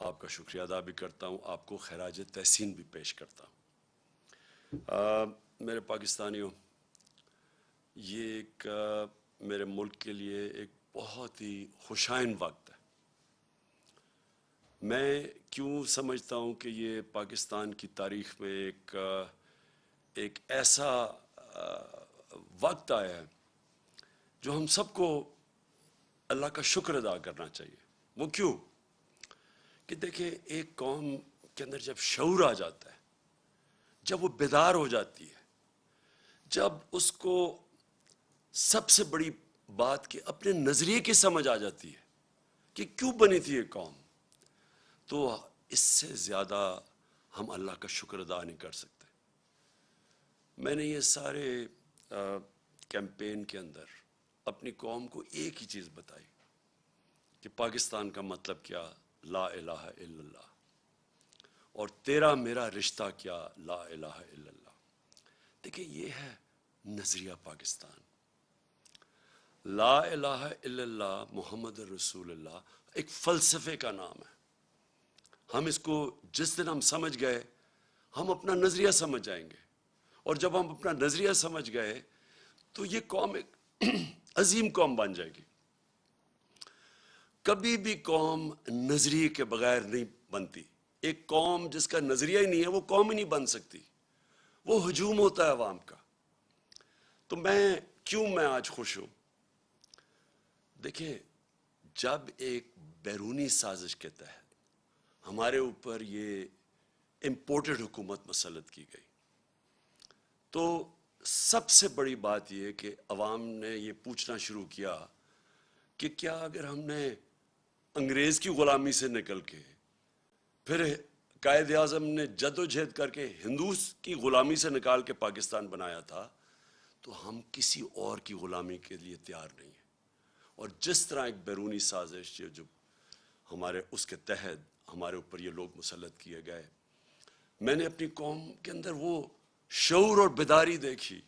آپ کا شکریہ ادا بھی کرتا ہوں، آپ کو خراج تحسین بھی پیش کرتا ہوں۔ میرے پاکستانیوں، یہ ایک میرے ملک کے لیے ایک بہت ہی خوشائن وقت ہے۔ میں کیوں سمجھتا ہوں کہ یہ پاکستان کی تاریخ میں ایک ایسا وقت آیا ہے جو ہم سب کو اللہ کا شکر ادا کرنا چاہیے۔ وہ کیوں؟ کہ دیکھیں، ایک قوم کے اندر جب شعور آ جاتا ہے، جب وہ بیدار ہو جاتی ہے، جب اس کو سب سے بڑی بات کہ اپنے نظریے کی سمجھ آ جاتی ہے کہ کیوں بنی تھی یہ قوم، تو اس سے زیادہ ہم اللہ کا شکر ادا نہیں کر سکتے۔ میں نے یہ سارے کیمپین کے اندر اپنی قوم کو ایک ہی چیز بتائی کہ پاکستان کا مطلب کیا، لا الہ الا اللہ، اور تیرا میرا رشتہ کیا، لا الہ الا اللہ۔ دیکھیں، یہ ہے نظریہ پاکستان۔ لا الہ الا اللہ محمد رسول اللہ ایک فلسفے کا نام ہے۔ ہم اس کو جس دن ہم سمجھ گئے، ہم اپنا نظریہ سمجھ جائیں گے، اور جب ہم اپنا نظریہ سمجھ گئے تو یہ قوم ایک عظیم قوم بن جائے گی۔ کبھی بھی قوم نظریے کے بغیر نہیں بنتی۔ ایک قوم جس کا نظریہ ہی نہیں ہے، وہ قوم ہی نہیں بن سکتی، وہ ہجوم ہوتا ہے عوام کا۔ تو میں آج خوش ہوں؟ دیکھیں، جب ایک بیرونی سازش کے تحت ہمارے اوپر یہ امپورٹڈ حکومت مسلط کی گئی، تو سب سے بڑی بات یہ کہ عوام نے یہ پوچھنا شروع کیا کہ کیا اگر ہم نے انگریز کی غلامی سے نکل کے، پھر قائد اعظم نے جد و جہد کر کے ہندوز کی غلامی سے نکال کے پاکستان بنایا تھا، تو ہم کسی اور کی غلامی کے لیے تیار نہیں ہیں۔ اور جس طرح ایک بیرونی سازش جو ہمارے اس کے تحت ہمارے اوپر یہ لوگ مسلط کیے گئے، میں نے اپنی قوم کے اندر وہ شعور اور بیداری دیکھی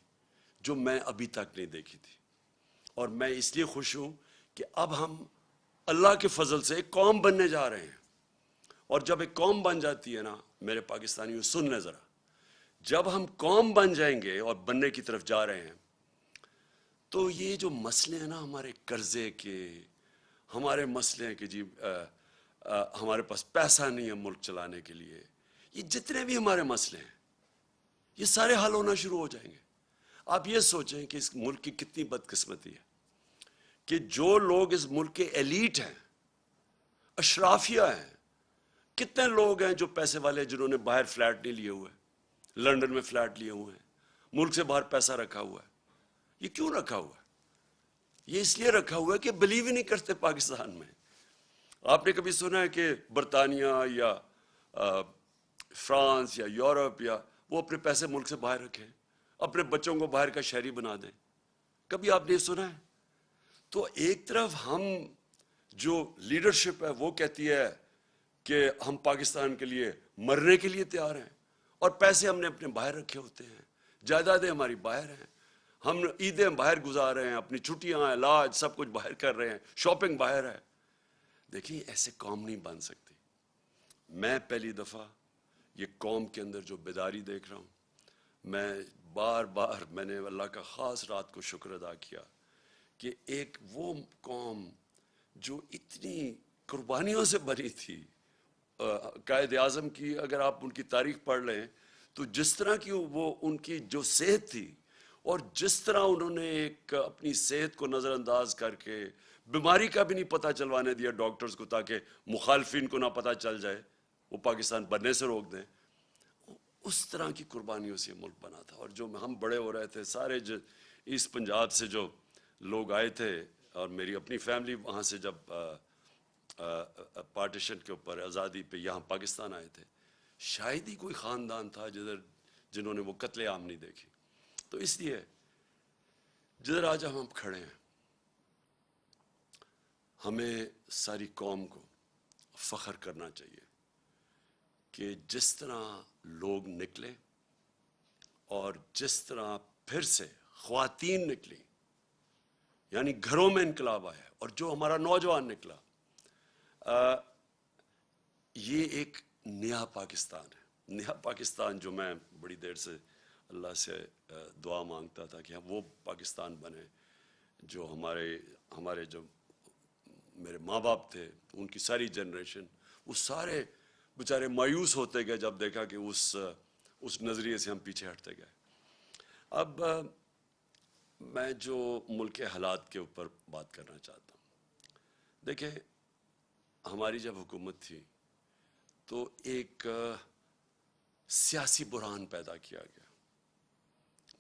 جو میں ابھی تک نہیں دیکھی تھی۔ اور میں اس لیے خوش ہوں کہ اب ہم اللہ کے فضل سے ایک قوم بننے جا رہے ہیں۔ اور جب ایک قوم بن جاتی ہے نا، میرے پاکستانیوں سن لیں ذرا، جب ہم قوم بن جائیں گے اور بننے کی طرف جا رہے ہیں، تو یہ جو مسئلے ہیں نا، ہمارے قرضے کے، ہمارے مسئلے ہیں کہ جی ہمارے پاس پیسہ نہیں ہے ملک چلانے کے لیے، یہ جتنے بھی ہمارے مسئلے ہیں، یہ سارے حل ہونا شروع ہو جائیں گے۔ آپ یہ سوچیں کہ اس ملک کی کتنی بدقسمتی ہے کہ جو لوگ اس ملک کے ایلیٹ ہیں، اشرافیہ ہیں، کتنے لوگ ہیں جو پیسے والے، جنہوں نے باہر فلیٹ نہیں لیے ہوئے، لندن میں فلیٹ لیے ہوئے ہیں، ملک سے باہر پیسہ رکھا ہوا ہے۔ یہ کیوں رکھا ہوا ہے؟ یہ اس لیے رکھا ہوا ہے کہ بلیو ہی نہیں کرتے پاکستان میں۔ آپ نے کبھی سنا ہے کہ برطانیہ یا فرانس یا یورپ یا وہ اپنے پیسے ملک سے باہر رکھیں، اپنے بچوں کو باہر کا شہری بنا دیں؟ کبھی آپ نے سنا ہے؟ تو ایک طرف ہم جو لیڈرشپ ہے وہ کہتی ہے کہ ہم پاکستان کے لیے مرنے کے لیے تیار ہیں، اور پیسے ہم نے اپنے باہر رکھے ہوتے ہیں، جائیدادیں ہماری باہر ہیں، ہم عیدیں باہر گزار رہے ہیں، اپنی چھٹیاں، علاج، سب کچھ باہر کر رہے ہیں، شاپنگ باہر ہے۔ دیکھیں، ایسے قوم نہیں بن سکتی۔ میں پہلی دفعہ یہ قوم کے اندر جو بیداری دیکھ رہا ہوں، میں میں نے اللہ کا خاص رات کو شکر ادا کیا کہ ایک وہ قوم جو اتنی قربانیوں سے بنی تھی، قائد اعظم کی اگر آپ ان کی تاریخ پڑھ لیں تو جس طرح کی وہ ان کی جو صحت تھی، اور جس طرح انہوں نے ایک اپنی صحت کو نظر انداز کر کے بیماری کا بھی نہیں پتہ چلوانے دیا ڈاکٹرز کو، تاکہ مخالفین کو نہ پتہ چل جائے، وہ پاکستان بننے سے روک دیں، اس طرح کی قربانیوں سے ملک بنا تھا۔ اور جو ہم بڑے ہو رہے تھے، سارے ایسٹ پنجاب سے جو لوگ آئے تھے، اور میری اپنی فیملی وہاں سے جب پارٹیشن کے اوپر آزادی پہ یہاں پاکستان آئے تھے، شاید ہی کوئی خاندان تھا جنہوں نے وہ قتل عام نہیں دیکھی۔ تو اس لیے جدھر آج ہم کھڑے ہیں، ہمیں ساری قوم کو فخر کرنا چاہیے کہ جس طرح لوگ نکلے، اور جس طرح پھر سے خواتین نکلی، یعنی گھروں میں انقلاب آیا، اور جو ہمارا نوجوان نکلا، یہ ایک نیا پاکستان ہے، نیا پاکستان جو میں بڑی دیر سے اللہ سے دعا مانگتا تھا کہ وہ پاکستان بنے جو ہمارے جو میرے ماں باپ تھے، ان کی ساری جنریشن، وہ سارے بیچارے مایوس ہوتے گئے جب دیکھا کہ اس نظریے سے ہم پیچھے ہٹتے گئے۔ اب میں جو ملک کے حالات کے اوپر بات کرنا چاہتا ہوں، دیکھیں ہماری جب حکومت تھی تو ایک سیاسی بحران پیدا کیا گیا،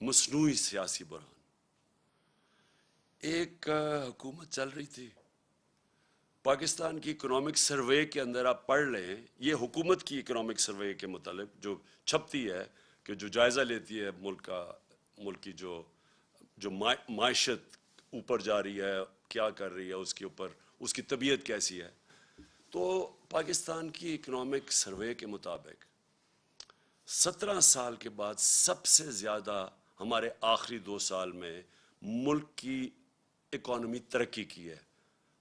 مصنوعی سیاسی بحران۔ ایک حکومت چل رہی تھی، پاکستان کی اکنامک سروے کے اندر آپ پڑھ لیں، یہ حکومت کی اکنامک سروے کے متعلق جو چھپتی ہے، کہ جو جائزہ لیتی ہے ملک کی جو معیشت اوپر جا رہی ہے، کیا کر رہی ہے، اس کے اوپر اس کی طبیعت کیسی ہے، تو پاکستان کی اکنامک سروے کے مطابق 17 سال کے بعد سب سے زیادہ ہمارے آخری 2 سال میں ملک کی اکانومی ترقی کی ہے،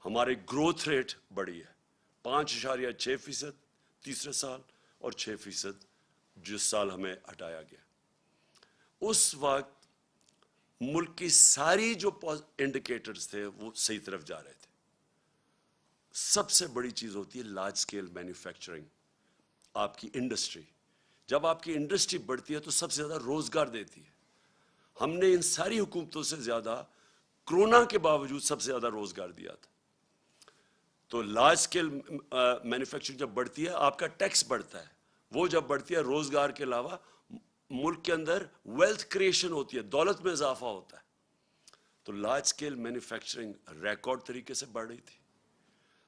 ہماری گروتھ ریٹ بڑھی ہے، 5.6% تیسرے سال اور 6% جس سال ہمیں ہٹایا گیا۔ اس وقت ملک کی ساری جو انڈیکیٹرز تھے وہ صحیح طرف جا رہے تھے۔ سب سے بڑی چیز ہوتی ہے لارج سکیل مینوفیکچرنگ، آپ کی انڈسٹری۔ جب آپ کی انڈسٹری بڑھتی ہے تو سب سے زیادہ روزگار دیتی ہے۔ ہم نے ان ساری حکومتوں سے زیادہ کرونا کے باوجود سب سے زیادہ روزگار دیا تھا۔ تو لارج سکیل مینوفیکچرنگ جب بڑھتی ہے آپ کا ٹیکس بڑھتا ہے، وہ جب بڑھتی ہے روزگار کے علاوہ ملک کے اندر ویلتھ کریشن ہوتی ہے، دولت میں اضافہ ہوتا ہے۔ تو لارج سکیل مینوفیکچرنگ ریکارڈ طریقے سے بڑھ رہی تھی۔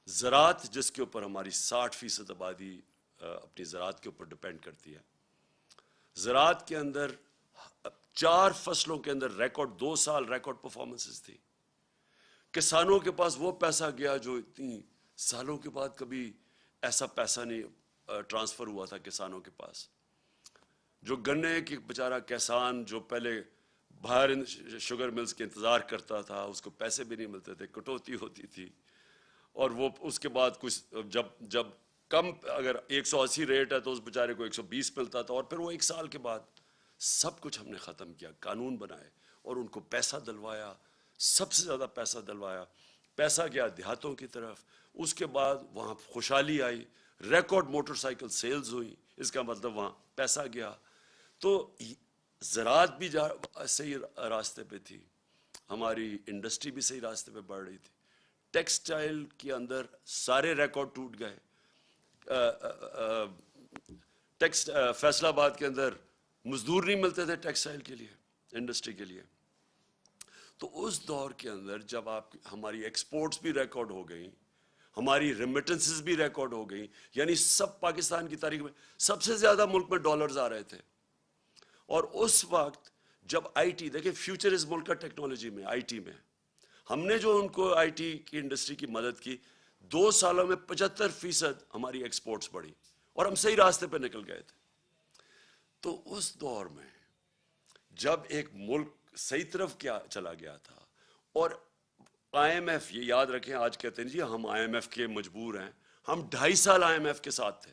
زراعت جس کے اوپر ہماری 60% آبادی اپنی زراعت کے اوپر ڈپینڈ کرتی ہے، زراعت کے اندر 4 فصلوں کے اندر ریکارڈ 2 سال ریکارڈ پرفارمنسز تھی۔ کسانوں کے پاس وہ پیسہ گیا جو اتنی سالوں کے بعد کبھی ایسا پیسہ نہیں ٹرانسفر ہوا تھا کسانوں کے پاس۔ جو گنے کی بیچارہ کسان جو پہلے باہر شوگر ملز کے انتظار کرتا تھا، اس کو پیسے بھی نہیں ملتے تھے، کٹوتی ہوتی تھی، اور وہ اس کے بعد کچھ جب کم اگر 180 ریٹ ہے تو اس بیچارے کو 120 ملتا تھا، اور پھر وہ 1 سال کے بعد سب کچھ ہم نے ختم کیا، قانون بنائے اور ان کو پیسہ دلوایا، سب سے زیادہ پیسہ دلوایا۔ پیسہ گیا دیہاتوں کی طرف، اس کے بعد وہاں خوشحالی آئی، ریکارڈ موٹر سائیکل سیلز ہوئی، اس کا مطلب وہاں پیسہ گیا۔ تو زراعت بھی صحیح راستے پہ تھی، ہماری انڈسٹری بھی صحیح راستے پہ بڑھ رہی تھی، ٹیکسٹائل کے اندر سارے ریکارڈ ٹوٹ گئے۔ فیصل آباد کے اندر مزدور نہیں ملتے تھے ٹیکسٹائل کے لیے، انڈسٹری کے لیے۔ تو اس دور کے اندر جب ہماری ایکسپورٹس بھی ریکارڈ ہو گئیں، ہماری ریمیٹنسز بھی ریکارڈ ہو گئیں، یعنی سب پاکستان کی تاریخ میں سب سے زیادہ ملک میں ڈالرز آ رہے تھے۔ اور اس وقت جب آئی ٹی، دیکھیں فیوچر اس ملک کا ٹیکنالوجی میں، آئی ٹی میں، ہم نے جو ان کو آئی ٹی کی انڈسٹری کی مدد کی، 2 سالوں میں 75% ہماری ایکسپورٹس بڑھی اور ہم صحیح راستے پہ نکل گئے تھے۔ تو اس دور میں جب ایک ملک صحیح طرف کیا چلا گیا تھا، اور آئی ایم ایف، یہ یاد رکھیں آج کہتے ہیں جی ہم آئی ایم ایف کے مجبور ہیں، ہم 2.5 سال آئی ایم ایف کے ساتھ تھے،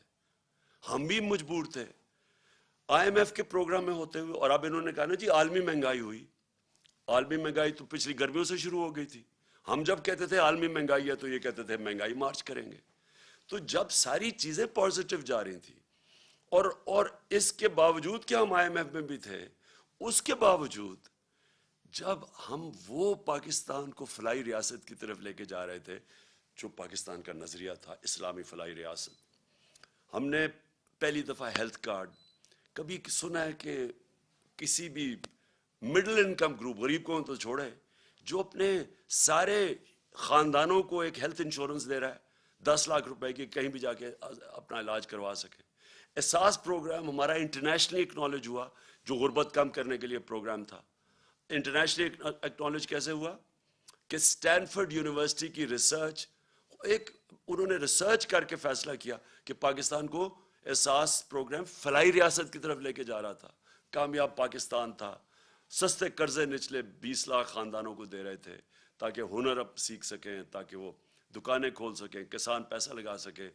ہم بھی مجبور تھے آئی ایم ایف کے پروگرام میں ہوتے ہوئے۔ اور اب انہوں نے کہا نا جی عالمی مہنگائی ہوئی، عالمی مہنگائی تو پچھلی گرمیوں سے شروع ہو گئی تھی، ہم جب کہتے تھے عالمی مہنگائی ہے تو یہ کہتے تھے مہنگائی مارچ کریں گے۔ تو جب ساری چیزیں پازیٹیو جا رہی تھیں، اور اس کے باوجود کہ ہم آئی ایم ایف میں بھی تھے، اس کے باوجود جب ہم وہ پاکستان کو فلاحی ریاست کی طرف لے کے جا رہے تھے جو پاکستان کا نظریہ تھا، اسلامی فلاحی ریاست، ہم نے پہلی دفعہ ہیلتھ کارڈ، کبھی سنا ہے کہ کسی بھی مڈل انکم گروپ، غریب کو تو چھوڑے، جو اپنے سارے خاندانوں کو ایک ہیلتھ انشورنس دے رہا ہے 10 لاکھ روپے کی، کہیں بھی جا کے اپنا علاج کروا سکے۔ احساس پروگرام ہمارا انٹرنیشنلی اکنالج ہوا، جو غربت کم کرنے کے لیے پروگرام تھا۔ انٹرنیشنلی اکنالج کیسے ہوا کہ اسٹینفورڈ یونیورسٹی کی ریسرچ، انہوں نے ریسرچ کر کے فیصلہ کیا کہ پاکستان کو احساس پروگرام فلاحی ریاست کی طرف لے کے جا رہا تھا، کامیاب پاکستان تھا، سستے قرضے نچلے 20 لاکھ خاندانوں کو دے رہے تھے تاکہ ہنر اب سیکھ سکیں، تاکہ وہ دکانیں کھول سکیں، کسان پیسہ لگا سکیں،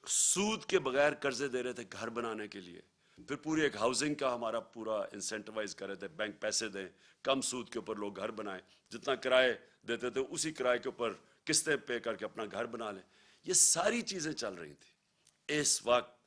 سود کے بغیر قرضے دے رہے تھے گھر بنانے کے لیے. پھر پوری ایک ہاؤسنگ کا ہمارا پورا انسینٹیوائز کر رہے تھے, بینک پیسے دیں, کم سود کے اوپر لوگ گھر بنائیں, جتنا کرائے دیتے تھے اسی کرائے کے اوپر قسطیں پے کر کے اپنا گھر بنا لیں. یہ ساری چیزیں چل رہی تھیں. اس وقت